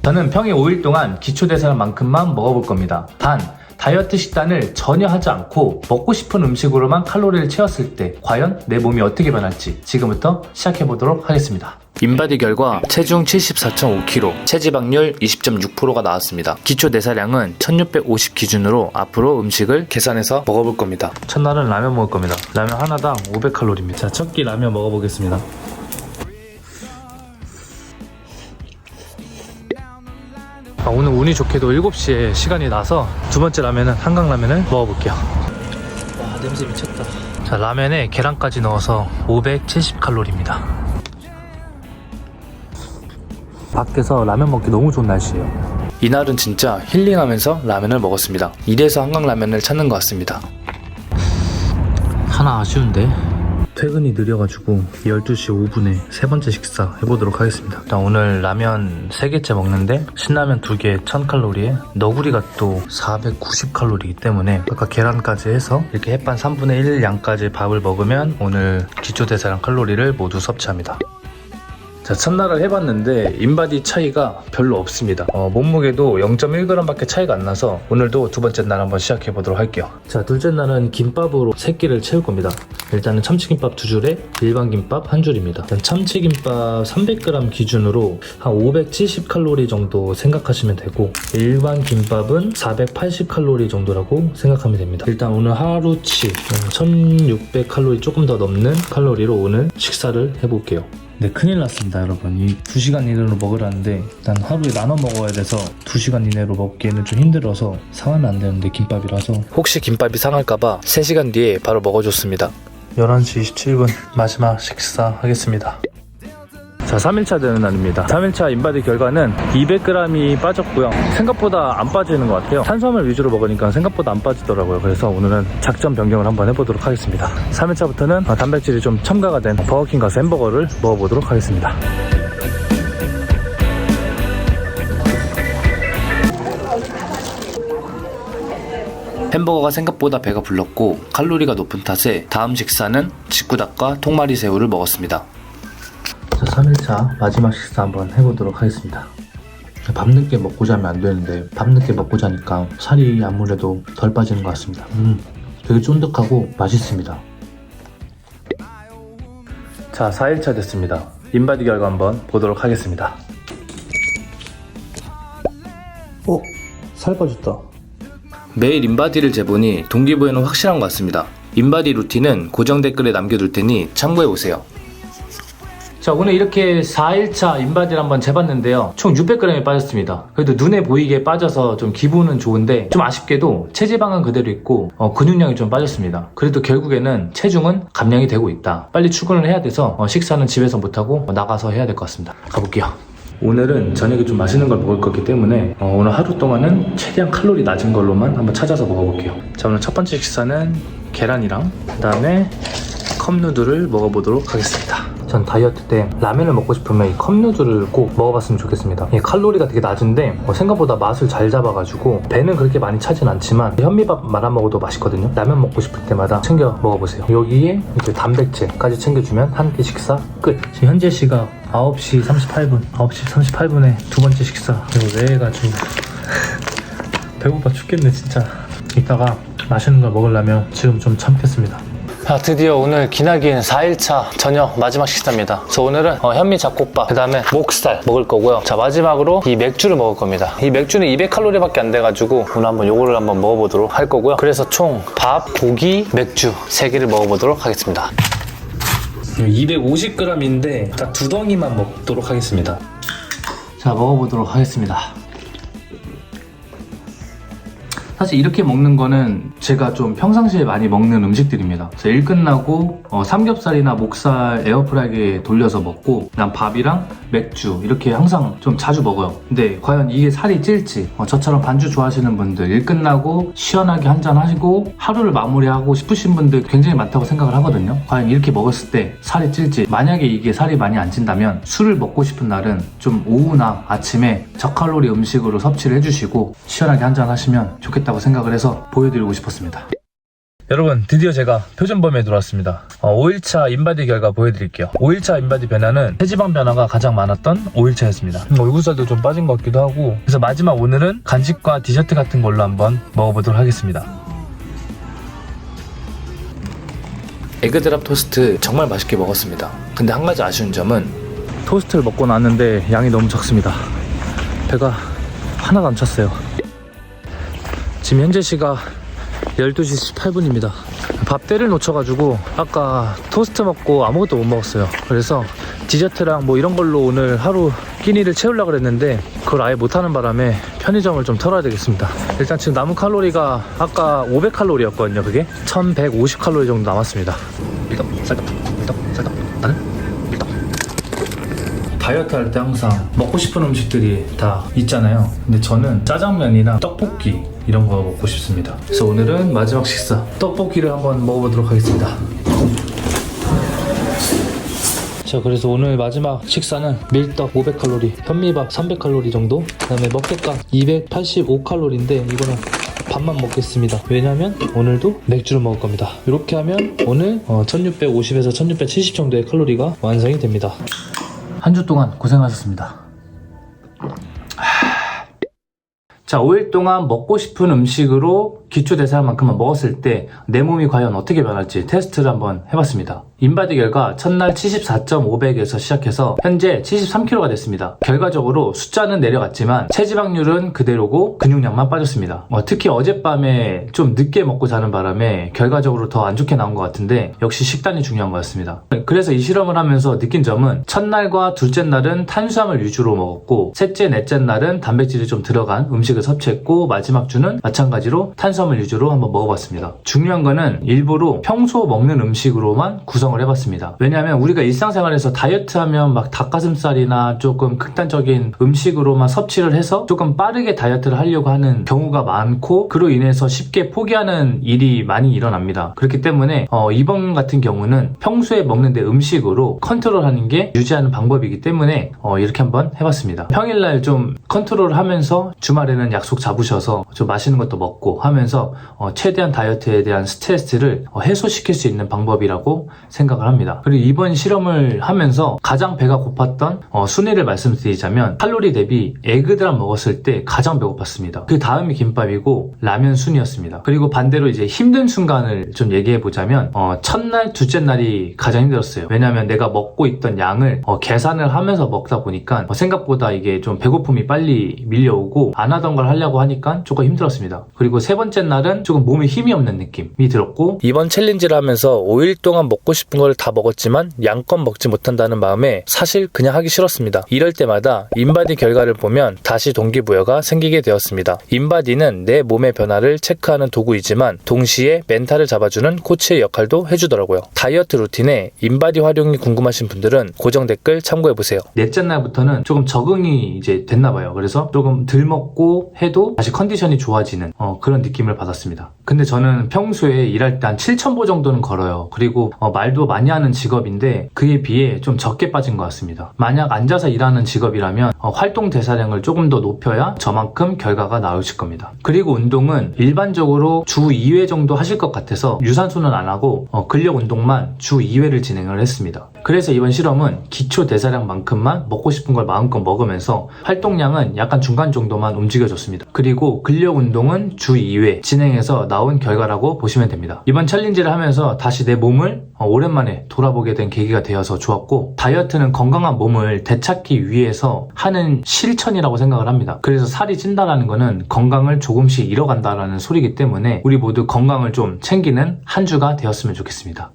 저는 평일 5일 동안 기초대사량만큼만 먹어볼 겁니다. 단, 다이어트 식단을 전혀 하지 않고 먹고 싶은 음식으로만 칼로리를 채웠을 때 과연 내 몸이 어떻게 변할지 지금부터 시작해보도록 하겠습니다. 인바디 결과 체중 74.5kg, 체지방률 20.6%가 나왔습니다. 기초 내사량은 1650 기준으로 앞으로 음식을 계산해서 먹어볼 겁니다. 첫날은 라면 먹을 겁니다. 라면 하나당 500칼로리입니다. 자, 첫 끼 라면 먹어보겠습니다. 오늘 운이 좋게도 7시에 시간이 나서 두 번째 라면은 한강라면을 먹어볼게요. 와, 냄새 미쳤다. 자, 라면에 계란까지 넣어서 570칼로리입니다. 밖에서 라면 먹기 너무 좋은 날씨예요. 이날은 진짜 힐링하면서 라면을 먹었습니다. 이래서 한강라면을 찾는 것 같습니다. 하나 아쉬운데 퇴근이 느려가지고 12시 5분에 세 번째 식사 해보도록 하겠습니다. 일단 오늘 라면 3개째 먹는데 신라면 2개 1000칼로리에 너구리가 또 490칼로리이기 때문에 아까 계란까지 해서 이렇게 햇반 3분의 1 양까지 밥을 먹으면 오늘 기초대사량 칼로리를 모두 섭취합니다. 자, 첫날을 해봤는데 인바디 차이가 별로 없습니다. 몸무게도 0.1g 밖에 차이가 안 나서 오늘도 두 번째 날 한번 시작해보도록 할게요. 자, 둘째 날은 김밥으로 3끼를 채울 겁니다. 일단은 참치김밥 2줄에 일반 김밥 1줄입니다. 일단 참치김밥 300g 기준으로 한 570칼로리 정도 생각하시면 되고 일반 김밥은 480칼로리 정도라고 생각하면 됩니다. 일단 오늘 하루치 1600칼로리 조금 더 넘는 칼로리로 오늘 식사를 해볼게요. 네, 큰일 났습니다, 여러분. 이 2시간 이내로 먹으라는데 일단 하루에 나눠 먹어야 돼서 2시간 이내로 먹기에는 좀 힘들어서 상하면 안 되는데 김밥이라서 혹시 김밥이 상할까봐 3시간 뒤에 바로 먹어줬습니다. 11시 27분 마지막 식사 하겠습니다. 자, 3일차 되는 날입니다. 3일차 인바디 결과는 200g이 빠졌고요. 생각보다 안 빠지는 것 같아요. 탄수화물 위주로 먹으니까 생각보다 안 빠지더라고요. 그래서 오늘은 작전 변경을 한번 해보도록 하겠습니다. 3일차부터는 단백질이 좀 첨가가 된 버거킹 가서 햄버거를 먹어보도록 하겠습니다. 햄버거가 생각보다 배가 불렀고 칼로리가 높은 탓에 다음 식사는 직구닭과 통마리 새우를 먹었습니다. 자, 3일차 마지막 식사 한번 해보도록 하겠습니다. 밤늦게 먹고 자면 안 되는데 밤늦게 먹고 자니까 살이 아무래도 덜 빠지는 것 같습니다. 되게 쫀득하고 맛있습니다. 자, 4일차 됐습니다. 인바디 결과 한번 보도록 하겠습니다. 살 빠졌다. 매일 인바디를 재보니 동기부여는 확실한 것 같습니다. 인바디 루틴은 고정 댓글에 남겨둘 테니 참고해보세요. 자, 오늘 이렇게 4일차 인바디를 한번 재봤는데요. 총 600g이 빠졌습니다. 그래도 눈에 보이게 빠져서 좀 기분은 좋은데 좀 아쉽게도 체지방은 그대로 있고 근육량이 좀 빠졌습니다. 그래도 결국에는 체중은 감량이 되고 있다. 빨리 출근을 해야 돼서 식사는 집에서 못하고 나가서 해야 될 것 같습니다. 가볼게요. 오늘은 저녁에 좀 맛있는 걸 먹을 거기 때문에 오늘 하루 동안은 최대한 칼로리 낮은 걸로만 한번 찾아서 먹어볼게요. 자, 오늘 첫 번째 식사는 계란이랑 그 다음에 컵누들을 먹어보도록 하겠습니다. 전 다이어트 때 라면을 먹고 싶으면 이 컵누들을 꼭 먹어봤으면 좋겠습니다. 칼로리가 되게 낮은데 생각보다 맛을 잘 잡아가지고 배는 그렇게 많이 차진 않지만 현미밥 말아 먹어도 맛있거든요. 라면 먹고 싶을 때마다 챙겨 먹어보세요. 여기에 이제 단백질까지 챙겨주면 한 끼 식사 끝. 지금 현재 시각 9시 38분 9시 38분에 두 번째 식사 그리고 왜 해가지고 배고파 죽겠네 진짜. 이따가 맛있는 걸 먹으려면 지금 좀 참겠습니다. 자, 드디어 오늘 기나긴 4일차 저녁 마지막 식사입니다. 그래서 오늘은 현미 잡곡밥, 그 다음에 목살 먹을 거고요. 자, 마지막으로 이 맥주를 먹을 겁니다. 이 맥주는 200칼로리밖에 안 돼가지고 오늘 한번 요거를 한번 먹어보도록 할 거고요. 그래서 총 밥, 고기, 맥주 3개를 먹어보도록 하겠습니다. 250g인데 딱 2덩이만 먹도록 하겠습니다. 자, 먹어보도록 하겠습니다. 사실 이렇게 먹는 거는 제가 좀 평상시에 많이 먹는 음식들입니다. 일 끝나고 삼겹살이나 목살 에어프라이기에 돌려서 먹고 그냥 밥이랑 맥주 이렇게 항상 좀 자주 먹어요. 근데 과연 이게 살이 찔지 저처럼 반주 좋아하시는 분들 일 끝나고 시원하게 한잔 하시고 하루를 마무리하고 싶으신 분들 굉장히 많다고 생각을 하거든요. 과연 이렇게 먹었을 때 살이 찔지. 만약에 이게 살이 많이 안 찐다면 술을 먹고 싶은 날은 좀 오후나 아침에 저칼로리 음식으로 섭취를 해주시고 시원하게 한잔 하시면 좋겠다고 생각을 해서 보여드리고 싶었습니다. 여러분, 드디어 제가 표준범위에 들어왔습니다. 5일차 인바디 결과 보여드릴게요. 5일차 인바디 변화는 체지방 변화가 가장 많았던 5일차였습니다. 얼굴살도 좀 빠진 것 같기도 하고, 그래서 마지막 오늘은 간식과 디저트 같은 걸로 한번 먹어보도록 하겠습니다. 에그드랍 토스트 정말 맛있게 먹었습니다. 근데 한 가지 아쉬운 점은 토스트를 먹고 났는데 양이 너무 적습니다. 배가 하나도 안 찼어요. 지금 현재 시각 12시 18분입니다. 밥 때를 놓쳐가지고 아까 토스트 먹고 아무것도 못 먹었어요. 그래서 디저트랑 뭐 이런 걸로 오늘 하루 끼니를 채우려고 그랬는데 그걸 아예 못하는 바람에 편의점을 좀 털어야 되겠습니다. 일단 지금 남은 칼로리가 아까 500칼로리였거든요. 그게 1150칼로리 정도 남았습니다. 밀떡, 쌀떡, 밀떡, 쌀떡. 나는 밀떡. 다이어트 할 때 항상 먹고 싶은 음식들이 다 있잖아요. 근데 저는 짜장면이랑 떡볶이 이런 거 먹고 싶습니다. 그래서 오늘은 마지막 식사 떡볶이를 한번 먹어보도록 하겠습니다. 자, 그래서 오늘 마지막 식사는 밀떡 500칼로리, 현미밥 300칼로리 정도, 그 다음에 먹게값 285칼로리인데 이거는 밥만 먹겠습니다. 왜냐면 오늘도 맥주를 먹을 겁니다. 이렇게 하면 오늘 1650에서 1670 정도의 칼로리가 완성이 됩니다. 한 주 동안 고생하셨습니다. 자, 5일 동안 먹고 싶은 음식으로 기초대사량만큼만 먹었을 때 내 몸이 과연 어떻게 변할지 테스트를 한번 해봤습니다. 인바디 결과 첫날 74.500에서 시작해서 현재 73kg가 됐습니다. 결과적으로 숫자는 내려갔지만 체지방률은 그대로고 근육량만 빠졌습니다. 특히 어젯밤에 좀 늦게 먹고 자는 바람에 결과적으로 더 안 좋게 나온 것 같은데 역시 식단이 중요한 것 같습니다. 그래서 이 실험을 하면서 느낀 점은 첫날과 둘째 날은 탄수화물 위주로 먹었고 셋째, 넷째 날은 단백질이 좀 들어간 음식을 섭취했고 마지막 주는 마찬가지로 탄수화물 위주로 한번 먹어봤습니다. 중요한 거는 일부러 평소 먹는 음식으로만 구성을 해봤습니다. 왜냐하면 우리가 일상생활에서 다이어트하면 막 닭가슴살이나 조금 극단적인 음식으로만 섭취를 해서 조금 빠르게 다이어트를 하려고 하는 경우가 많고 그로 인해서 쉽게 포기하는 일이 많이 일어납니다. 그렇기 때문에 이번 같은 경우는 평소에 먹는데 음식으로 컨트롤하는 게 유지하는 방법이기 때문에 이렇게 한번 해봤습니다. 평일날 좀 컨트롤하면서 주말에는 약속 잡으셔서 좀 맛있는 것도 먹고 하면서 최대한 다이어트에 대한 스트레스를 해소시킬 수 있는 방법이라고 생각을 합니다. 그리고 이번 실험을 하면서 가장 배가 고팠던 순위를 말씀드리자면 칼로리 대비 에그드랍 먹었을 때 가장 배고팠습니다. 그 다음이 김밥이고 라면 순이었습니다. 그리고 반대로 이제 힘든 순간을 좀 얘기해보자면 첫날, 둘째 날이 가장 힘들었어요. 왜냐하면 내가 먹고 있던 양을 계산을 하면서 먹다 보니까 생각보다 이게 좀 배고픔이 빨리 밀려오고 안 하던 걸 하려고 하니까 조금 힘들었습니다. 그리고 세 번째 날은 조금 몸에 힘이 없는 느낌이 들었고 이번 챌린지를 하면서 5일 동안 먹고 싶은 걸 다 먹었지만 양껏 먹지 못한다는 마음에 사실 그냥 하기 싫었습니다. 이럴 때마다 인바디 결과를 보면 다시 동기부여가 생기게 되었습니다. 인바디는 내 몸의 변화를 체크하는 도구이지만 동시에 멘탈을 잡아주는 코치의 역할도 해주더라고요. 다이어트 루틴에 인바디 활용이 궁금하신 분들은 고정 댓글 참고해보세요. 넷째 날부터는 조금 적응이 이제 됐나봐요. 그래서 조금 덜 먹고 해도 다시 컨디션이 좋아지는 그런 느낌을 받았습니다. 근데 저는 평소에 일할 때 한 7,000보 정도는 걸어요. 그리고 말도 많이 하는 직업인데 그에 비해 좀 적게 빠진 것 같습니다. 만약 앉아서 일하는 직업이라면 활동 대사량을 조금 더 높여야 저만큼 결과가 나오실 겁니다. 그리고 운동은 일반적으로 주 2회 정도 하실 것 같아서 유산소는 안 하고 근력 운동만 주 2회를 진행을 했습니다. 그래서 이번 실험은 기초 대사량만큼만 먹고 싶은 걸 마음껏 먹으면서 활동량은 약간 중간 정도만 움직여줬습니다. 그리고 근력 운동은 주 2회 진행해서 나온 결과라고 보시면 됩니다. 이번 챌린지를 하면서 다시 내 몸을 오랜만에 돌아보게 된 계기가 되어서 좋았고 다이어트는 건강한 몸을 되찾기 위해서 하는 실천이라고 생각을 합니다. 그래서 살이 찐다라는 거는 건강을 조금씩 잃어간다라는 소리이기 때문에 우리 모두 건강을 좀 챙기는 한 주가 되었으면 좋겠습니다.